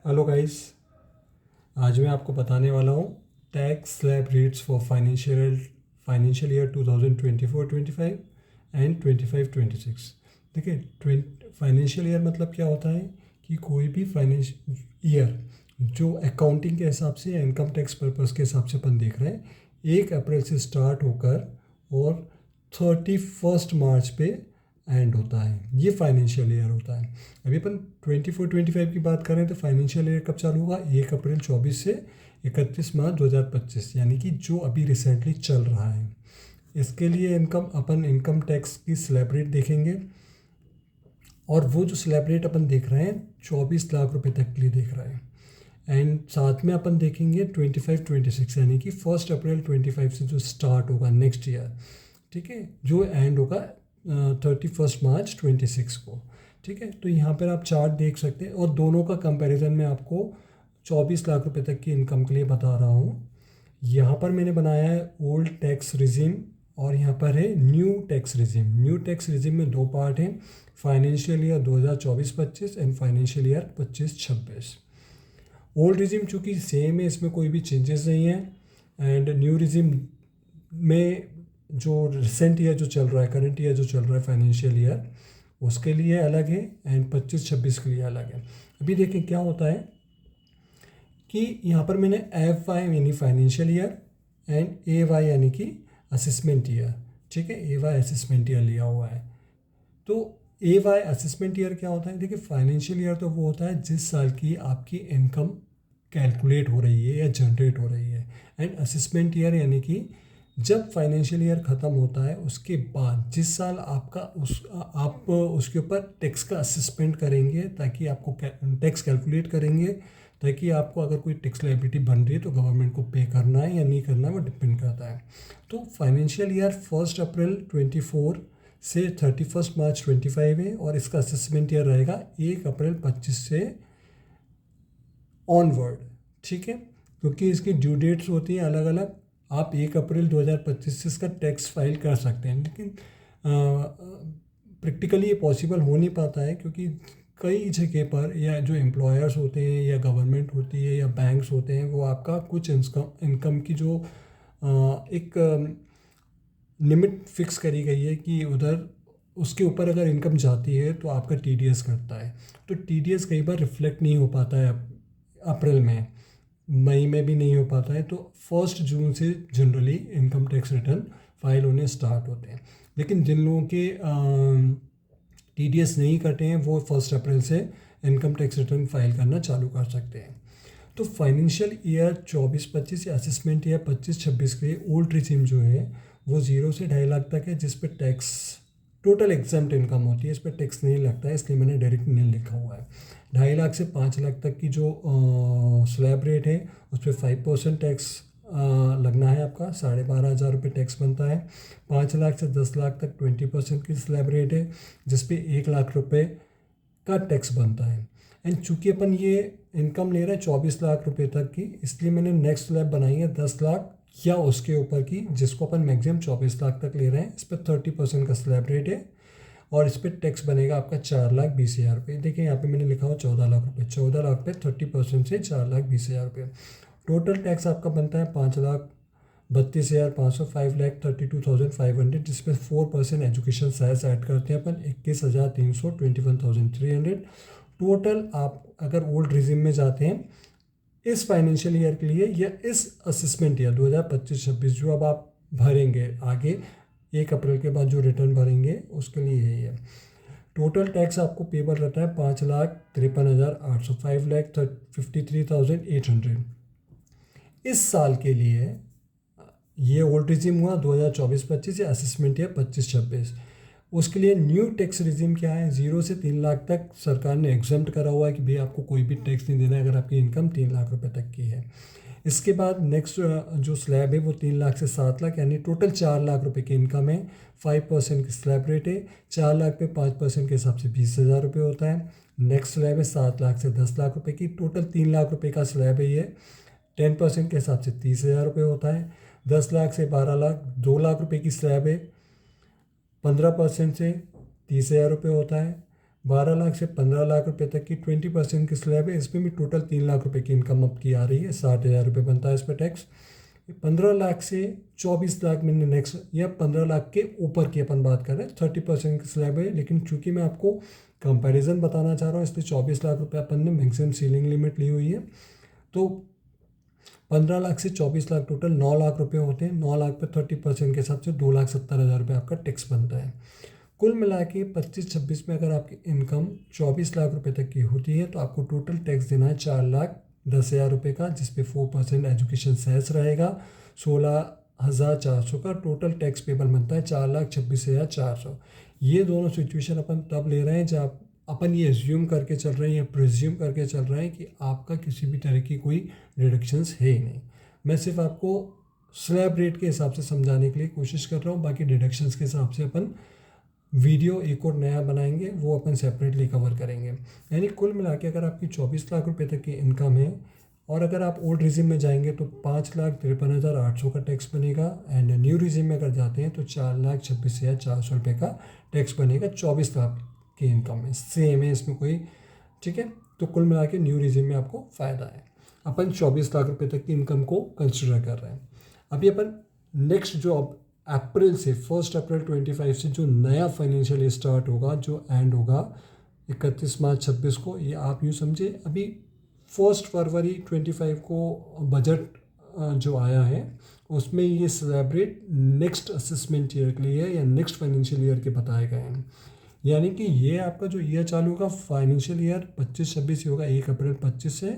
Hello guys. आज मैं आपको बताने वाला हूँ tax slab rates for financial year 2024-25 and 25-26। देखिए, फाइनेंशियल ईयर मतलब क्या होता है कि कोई भी फाइनेंशियल ईयर जो अकाउंटिंग के हिसाब से या इनकम टैक्स पर्पस के हिसाब से अपन देख रहे हैं 1 अप्रैल से स्टार्ट होकर और 31 मार्च पे एंड होता है। ये फाइनेंशियल ईयर होता है। अभी अपन 24-25 की बात करें तो फाइनेंशियल ईयर कब चालू होगा? 1 अप्रैल 24 से 31 मार्च 2025, यानी कि जो अभी रिसेंटली चल रहा है। इसके लिए इनकम टैक्स की स्लैब रेट देखेंगे, और वो जो स्लैब रेट अपन देख रहे हैं 24 लाख रुपए तक के लिए देख रहे हैं। एंड साथ में अपन देखेंगे 25-26, यानी कि 1 अप्रैल 25 से जो स्टार्ट होगा नेक्स्ट ईयर, ठीक है, जो एंड होगा 31 मार्च 26 को। ठीक है, तो यहाँ पर आप चार्ट देख सकते हैं, और दोनों का कंपैरिजन में आपको 24 लाख रुपए तक की इनकम के लिए बता रहा हूँ। यहाँ पर मैंने बनाया है ओल्ड टैक्स रिजीम, और यहाँ पर है new tax regime. New tax regime में दो पार्ट हैं, financial year 2024-25 and financial year 25-26। Old regime चूँकि सेम है, इसमें कोई भी चेंजेस नहीं है। एंड न्यू रिजीम में जो रिसेंट ईयर जो चल रहा है, करंट ईयर जो चल रहा है फाइनेंशियल ईयर, उसके लिए अलग है, एंड 25-26 के लिए अलग है। अभी देखें क्या होता है कि यहाँ पर मैंने एफ वाई यानी financial year and A Y यानी कि असेसमेंट ईयर, ठीक है, ए वाई असेसमेंट ईयर लिया हुआ है। तो ए वाई असेसमेंट ईयर क्या होता है? देखिए, फाइनेंशियल ईयर तो वो होता है जिस साल की आपकी इनकम कैलकुलेट हो रही है या जनरेट हो रही है। एंड असेसमेंट ईयर यानी कि जब फाइनेंशियल ईयर ख़त्म होता है उसके बाद जिस साल आप उसके ऊपर टैक्स का असेसमेंट करेंगे, ताकि आपको टैक्स कैलकुलेट करेंगे, ताकि आपको अगर कोई टैक्स लायबिलिटी बन रही है तो गवर्नमेंट को पे करना है या नहीं करना है, वो डिपेंड करता है। तो फाइनेंशियल ईयर 1 अप्रैल 24 से 31 मार्च 25 है, और इसका असेसमेंट ईयर रहेगा 1 अप्रैल 25 से ऑनवर्ड। ठीक है, क्योंकि इसकी ड्यू डेट्स होती हैं अलग अलग। आप 1 अप्रैल 2025 से इसका टैक्स फाइल कर सकते हैं, लेकिन प्रैक्टिकली ये पॉसिबल हो नहीं पाता है, क्योंकि कई जगह पर या जो एम्प्लॉयर्स होते हैं या गवर्नमेंट होती है या बैंक्स होते हैं, वो आपका कुछ इनकम की जो एक लिमिट फिक्स करी गई है कि उधर उसके ऊपर अगर इनकम जाती है तो आपका टीडीएस करता है। तो टीडीएस कई बार रिफ्लेक्ट नहीं हो पाता है अप्रैल में, मई में भी नहीं हो पाता है। तो 1 जून से generally income tax return file होने स्टार्ट होते हैं। लेकिन जिन लोगों के टीडीएस नहीं कटे हैं वो 1 अप्रैल से इनकम टैक्स रिटर्न फाइल करना चालू कर सकते हैं। तो फाइनेंशियल ईयर 24-25 या असेसमेंट ईयर 25-26 के लिए ओल्ड रिजीम जो है वो 0 से 2.5 लाख तक है, जिस पर टैक्स टोटल एग्जाम्प्ट इनकम होती है, इस पर टैक्स नहीं लगता है, इसलिए मैंने डायरेक्ट नहीं लिखा हुआ है। 2.5 लाख से 5 लाख तक की जो स्लैब रेट है उस पर 5% टैक्स लगना है आपका, 12,500 रुपये टैक्स बनता है। 5 लाख से 10 लाख तक 20% की स्लैब रेट है, जिसपे 1 लाख रुपये का टैक्स बनता है। एंड चूंकि अपन ये इनकम ले रहे हैं 24 लाख रुपये तक की, इसलिए मैंने नेक्स्ट स्लैब बनाई है 10 लाख या उसके ऊपर की, जिसको अपन मैक्सिमम 24 लाख तक ले रहे हैं। इस पर 30% का स्लैब रेट है, और इस पर टैक्स बनेगा आपका 4,20,000 रुपये। देखिए यहाँ पे मैंने लिखा हुआ 14 लाख रुपये, 14 लाख पे 30% से 4,20,000 रुपये। टोटल टैक्स आपका बनता है 5,32,500, 5,32,500, जिसमें 4% एजुकेशन सेस ऐड करते हैं अपन, 21,300, 21,300। टोटल आप अगर ओल्ड रिजीम में जाते हैं इस फाइनेंशियल ईयर के लिए या इस असेसमेंट ईयर 2025-26 जो अब आप भरेंगे आगे 1 अप्रैल के बाद जो रिटर्न भरेंगे उसके लिए यही है। टोटल टैक्स आपको पेबल रहता है 5,53,800, 5,53,800 इस साल के लिए। ये ओल्ड रिजीम हुआ 2024-25 या असेसमेंट ईयर 25-26। उसके लिए न्यू टैक्स रिजीम क्या है? 0 से 3 लाख तक सरकार ने एग्जम्प्ट करा हुआ है कि भाई आपको कोई भी टैक्स नहीं देना है अगर आपकी इनकम 3 लाख रुपए तक की है। इसके बाद नेक्स्ट जो स्लैब है वो 3 लाख से 7 लाख, यानी टोटल 4 लाख रुपए की इनकम है। 5% की स्लैब रेट है, 4 लाख पे 5% के हिसाब से 20,000 रुपये होता है। नेक्स्ट स्लैब है 7 लाख से 10 लाख रुपये की, टोटल 3 लाख रुपये का स्लैब है ये। 10% के हिसाब से 30,000 रुपये होता है। 10 लाख से 12 लाख 2 लाख रुपये की स्लैब है, 15% से 30,000 रुपये होता है। 12 लाख से 15 लाख रुपए तक की 20% की स्लैब है, इसमें भी टोटल 3 लाख रुपए की इनकम अब की आ रही है, 60,000 रुपये बनता है इस पर टैक्स। 15 लाख से 24 लाख में नेक्स्ट, या 15 लाख के ऊपर की अपन बात कर रहे हैं, 30% की स्लैब है। लेकिन चूंकि मैं आपको कंपैरिजन बताना चाह रहा हूँ, इसलिए 24 लाख रुपये अपन ने मैक्सिमम सीलिंग लिमिट ली हुई है। तो 15 लाख से 24 लाख टोटल 9 लाख रुपए होते हैं। 9 लाख पे 30% के हिसाब से 2,70,000 रुपये आपका टैक्स बनता है। कुल मिला के 25-26 में अगर आपकी इनकम 24 लाख रुपए तक की होती है तो आपको टोटल टैक्स देना है 4,10,000 रुपये का, जिसपे 4% एजुकेशन सेस रहेगा। 16,400 का टोटल टैक्स पेबल बनता है, 4,26,400। ये दोनों सिचुएशन अपन तब ले रहे हैं जब अपन ये एज्यूम करके चल रहे हैं या प्रिज्यूम करके चल रहे हैं कि आपका किसी भी तरह की कोई डिडक्शंस है ही नहीं। मैं सिर्फ आपको स्लैब रेट के हिसाब से समझाने के लिए कोशिश कर रहा हूँ, बाकी डिडक्शंस के हिसाब से अपन वीडियो एक और नया बनाएंगे, वो अपन सेपरेटली कवर करेंगे। यानी कुल मिला के अगर आपकी 24 लाख रुपए तक की इनकम है और अगर आप ओल्ड रिजिम में जाएंगे तो 5,53,800 का टैक्स बनेगा, एंड न्यू रिजिम में अगर जाते हैं तो 4,26,400 रुपये का टैक्स बनेगा 24 लाख की इनकम में। सेम है इसमें कोई, ठीक है। तो कुल मिला के न्यू रिजिम में आपको फ़ायदा है। अपन 24 लाख रुपये तक की इनकम को कंसिडर कर रहे हैं। अभी अपन नेक्स्ट जो अप्रैल से 1 अप्रैल 25 से जो नया फाइनेंशियल ईयर स्टार्ट होगा, जो एंड होगा 31 मार्च 26 को, ये आप यूँ समझे अभी 1 फरवरी 25 को बजट जो आया है उसमें ये slab rate next assessment year के लिए या नेक्स्ट फाइनेंशियल ईयर के बताए गए हैं। यानी कि ये आपका जो ईयर चालू होगा फाइनेंशियल ईयर 25-26 ही होगा, 1 अप्रैल 25 से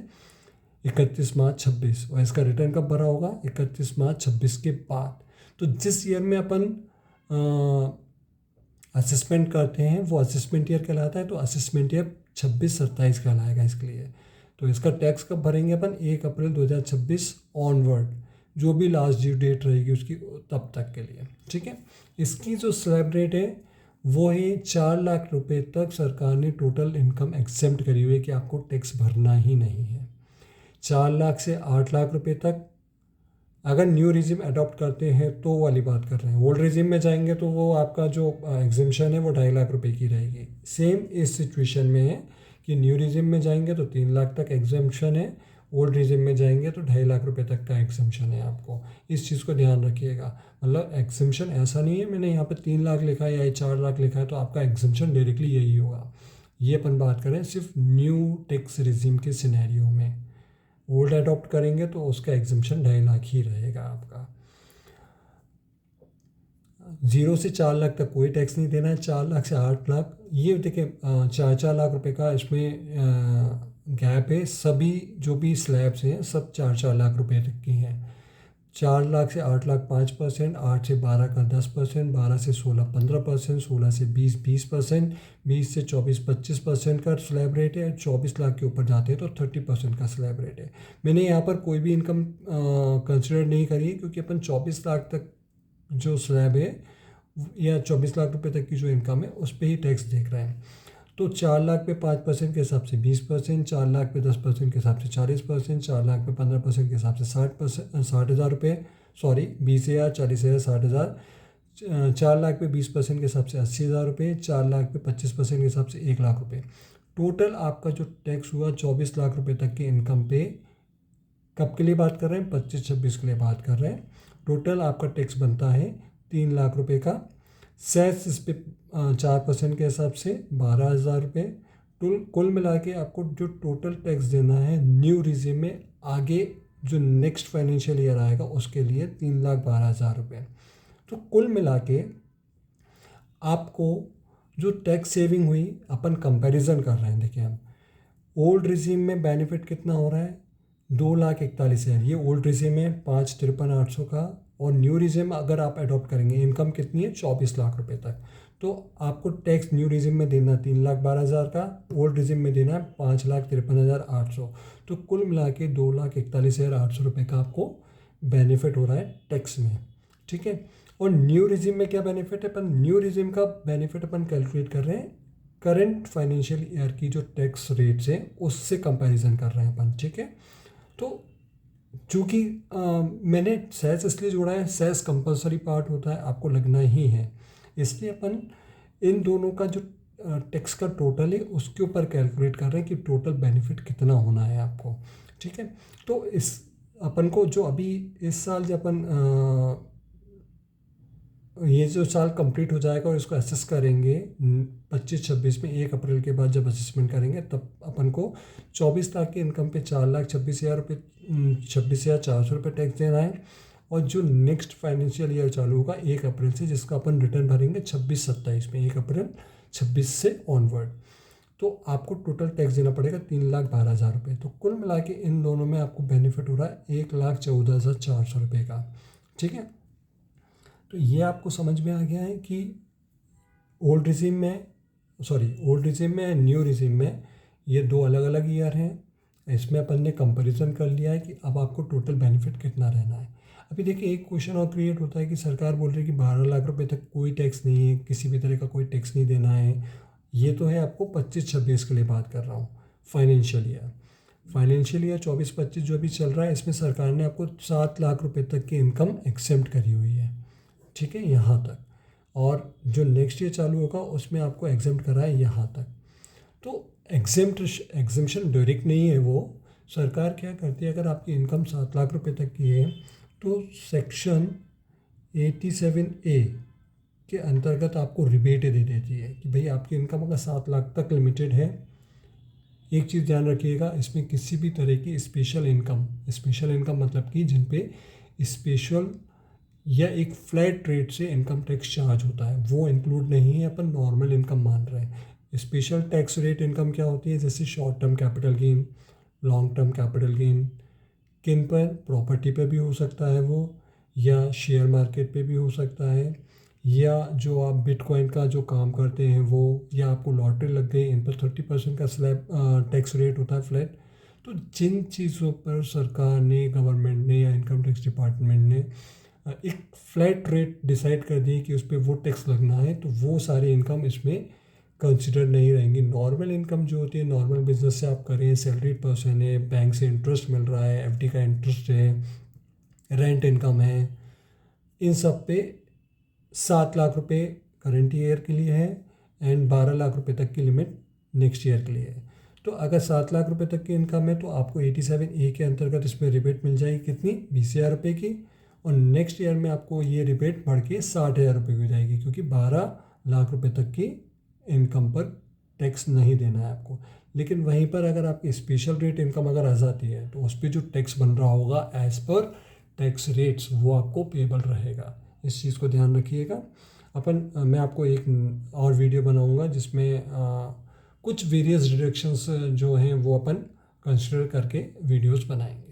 31 मार्च 26, और इसका रिटर्न कब भरा होगा 31 मार्च 26 के बाद। तो जिस ईयर में अपन असेसमेंट करते हैं वो असेसमेंट ईयर कहलाता है, तो असेसमेंट ईयर 26-27 कहलाएगा इसके लिए। तो इसका टैक्स कब भरेंगे अपन 1 अप्रैल 2026 ऑनवर्ड, जो भी लास्ट ड्यू डेट रहेगी उसकी तब तक के लिए, ठीक है। इसकी जो स्लैब रेट है वो है 4 लाख रुपए तक सरकार ने टोटल इनकम एक्सेप्ट करी हुई है कि आपको टैक्स भरना ही नहीं है। 4 लाख से 8 लाख रुपए तक अगर न्यू रिजिम अडॉप्ट करते हैं तो वाली बात कर रहे हैं। ओल्ड रिजिम में जाएंगे तो वो आपका जो एग्जिम्पशन है वो 2.5 लाख रुपए की रहेगी। सेम इस सिचुएशन में है कि न्यू रिजिम में जाएंगे तो 3 लाख तक एग्जिम्पशन है, ओल्ड रिजिम में जाएंगे तो 2.5 लाख रुपए तक का एग्जिम्पशन है। आपको इस चीज़ को ध्यान रखिएगा। मतलब एग्जिम्पशन ऐसा नहीं है मैंने यहाँ पे 3 लाख लिखा है या 4 लाख लिखा है तो आपका एग्जिम्पशन डायरेक्टली यही होगा। ये अपन बात करें सिर्फ न्यू टैक्स रिजिम के सिनेरियो में। ओल्ड अडॉप्ट करेंगे तो उसका एग्जिम्पशन 2.5 लाख ही रहेगा आपका। 0 से 4 लाख तक कोई टैक्स नहीं देना है। 4 लाख से 8 लाख ये देखिए 4-4 लाख रुपए का इसमें गैप है। सभी जो भी स्लैब्स हैं सब 4-4 लाख रुपए तक की हैं। 4 लाख से 8 लाख 5%, 8 से 12 का 10%, 12 से 16 15%, 16 से 20 20%, 20 से 24 25% का स्लैब रेट है। 24 लाख के ऊपर जाते हैं तो 30% का स्लैब रेट है। मैंने यहाँ पर कोई भी इनकम कंसिडर नहीं करी है क्योंकि अपन 24 लाख तक जो स्लैब है या 24 लाख रुपए तक की जो इनकम है उस पर ही टैक्स देख रहे हैं। तो 4 लाख पे 5% के हिसाब से 20%, 4 लाख पे 10% के हिसाब से 40%, 4 लाख पे 15% के हिसाब से 60,000 रुपये, सॉरी 20,000, 40,000, 60,000। 4 लाख पे 20% के हिसाब से 80,000 रुपये, 4 लाख पे 25% के हिसाब से 1 लाख रुपये। टोटल आपका जो टैक्स हुआ 24 लाख रुपये तक की इनकम पे, कब के लिए बात कर रहे हैं 25-26 के लिए बात कर रहे हैं। टोटल आपका टैक्स बनता है 3 लाख रुपये का। सेस इस पे 4% के हिसाब से 12,000 रुपये। कुल मिला के आपको जो टोटल टैक्स देना है न्यू रिजिम में आगे जो नेक्स्ट फाइनेंशियल ईयर आएगा उसके लिए 3,12,000 रुपये। तो कुल मिला के आपको जो टैक्स सेविंग हुई, अपन कंपैरिजन कर रहे हैं। देखिए हम ओल्ड रिजिम में बेनिफिट कितना हो रहा है 2,41,000, ये ओल्ड रिजिम है 5,53,800 का। और न्यू रिजिम अगर आप अडॉप्ट करेंगे इनकम कितनी है 24 लाख रुपए तक, तो आपको टैक्स न्यू रिजिम में देना 3,12,000 का, ओल्ड रिजिम में देना है 5,53,800। तो कुल मिला के 2,41,800 रुपये का आपको बेनिफिट हो रहा है टैक्स में, ठीक है। और न्यू रिजिम में क्या बेनिफिट है, अपन न्यू रिजिम का बेनिफिट अपन कैलकुलेट कर रहे हैं करंट फाइनेंशियल ईयर की जो टैक्स रेट्स है उससे कंपैरिजन कर रहे हैं अपन, ठीक है। तो चूँकि मैंने सेस इसलिए जोड़ा है, सेस कंपलसरी पार्ट होता है, आपको लगना ही है, इसलिए अपन इन दोनों का जो टैक्स का टोटल है उसके ऊपर कैलकुलेट कर रहे हैं कि टोटल बेनिफिट कितना होना है आपको, ठीक है। तो इस अपन को जो अभी इस साल जब अपन ये जो साल कंप्लीट हो जाएगा और इसको असेस करेंगे 25-26 में, 1 अप्रैल के बाद जब असेसमेंट करेंगे तब अपन को 24 लाख की इनकम पे 4,26,000 रुपये 26,400 रुपये टैक्स देना है। और जो नेक्स्ट फाइनेंशियल ईयर चालू होगा 1 अप्रैल से, जिसका अपन रिटर्न भरेंगे 26-27 में, 1 अप्रैल 26 से ऑनवर्ड, तो आपको टोटल टैक्स देना पड़ेगा 3,12,000 रुपये। तो कुल मिला के इन दोनों में आपको बेनिफिट हो रहा है 1,14,400 रुपये का, ठीक है। तो ये आपको समझ में आ गया है कि ओल्ड रिजीम में न्यू रिजीम में ये दो अलग अलग ईयर हैं। इसमें अपन ने कंपैरिजन कर लिया है कि अब आपको टोटल बेनिफिट कितना रहना है। अभी देखिए एक क्वेश्चन और क्रिएट होता है कि सरकार बोल रही है कि 12 लाख रुपए तक कोई टैक्स नहीं है, किसी भी तरह का कोई टैक्स नहीं देना है। ये तो है आपको 25-26 के लिए बात कर रहा हूँ, फाइनेंशियल ईयर 24-25 जो भी चल रहा है, इसमें सरकार ने आपको 7 लाख रुपए तक की इनकम एक्सेम्प्ट करी हुई है, ठीक है, यहाँ तक। और जो नेक्स्ट ईयर चालू होगा उसमें आपको एग्जेम्प्ट करा है यहाँ तक। तो एग्जेम्पशन डायरेक्ट नहीं है, वो सरकार क्या करती है, अगर आपकी इनकम 7 लाख रुपए तक की है तो सेक्शन 87A के अंतर्गत आपको रिबेट दे देती है कि भाई आपकी इनकम अगर 7 लाख तक लिमिटेड है। एक चीज़ ध्यान रखिएगा, इसमें किसी भी तरह की स्पेशल इनकम मतलब कि जिन पे स्पेशल या एक फ्लैट रेट से इनकम टैक्स चार्ज होता है वो इंक्लूड नहीं है, अपन नॉर्मल इनकम मान रहे हैं। स्पेशल टैक्स रेट इनकम क्या होती है, जैसे short term capital gain, long term capital gain, किन पर, प्रॉपर्टी पे भी हो सकता है वो, या शेयर मार्केट पे भी हो सकता है, या जो आप बिटकॉइन का जो काम करते हैं वो, या आपको लॉटरी लग गई, इन पर 30% का स्लैब टैक्स रेट होता है फ्लैट। तो जिन चीज़ों पर सरकार ने, गवर्नमेंट ने या इनकम टैक्स डिपार्टमेंट ने एक फ्लैट रेट डिसाइड कर दी कि उस पर वो टैक्स लगना है, तो वो सारी इनकम इसमें कंसिडर नहीं रहेंगी। नॉर्मल इनकम जो होती है, नॉर्मल बिजनेस से आप करें, सैलरीड पर्सन है, बैंक से इंटरेस्ट मिल रहा है, एफडी का इंटरेस्ट है, रेंट इनकम है, इन सब पे 7 लाख रुपए करंट ईयर के लिए है एंड 12 लाख रुपए तक की लिमिट नेक्स्ट ईयर के लिए है। तो अगर 7 लाख रुपए तक की इनकम है तो आपको 87A के अंतर्गत इसमें रिबेट मिल जाएगी कितनी, 20,000 रुपये की। और नेक्स्ट ईयर में आपको ये रिबेट बढ़ के 60,000 रुपये की हो जाएगी, क्योंकि 12 लाख रुपए तक की इनकम पर टैक्स नहीं देना है आपको। लेकिन वहीं पर अगर आपकी स्पेशल रेट इनकम अगर आ जाती है तो उस पर जो टैक्स बन रहा होगा एज पर टैक्स रेट्स वो आपको पेबल रहेगा। इस चीज़ को ध्यान रखिएगा। मैं आपको एक और वीडियो बनाऊंगा जिसमें कुछ वेरियस डिडक्शंस जो हैं वो अपन कंसिडर करके वीडियोस बनाएंगे।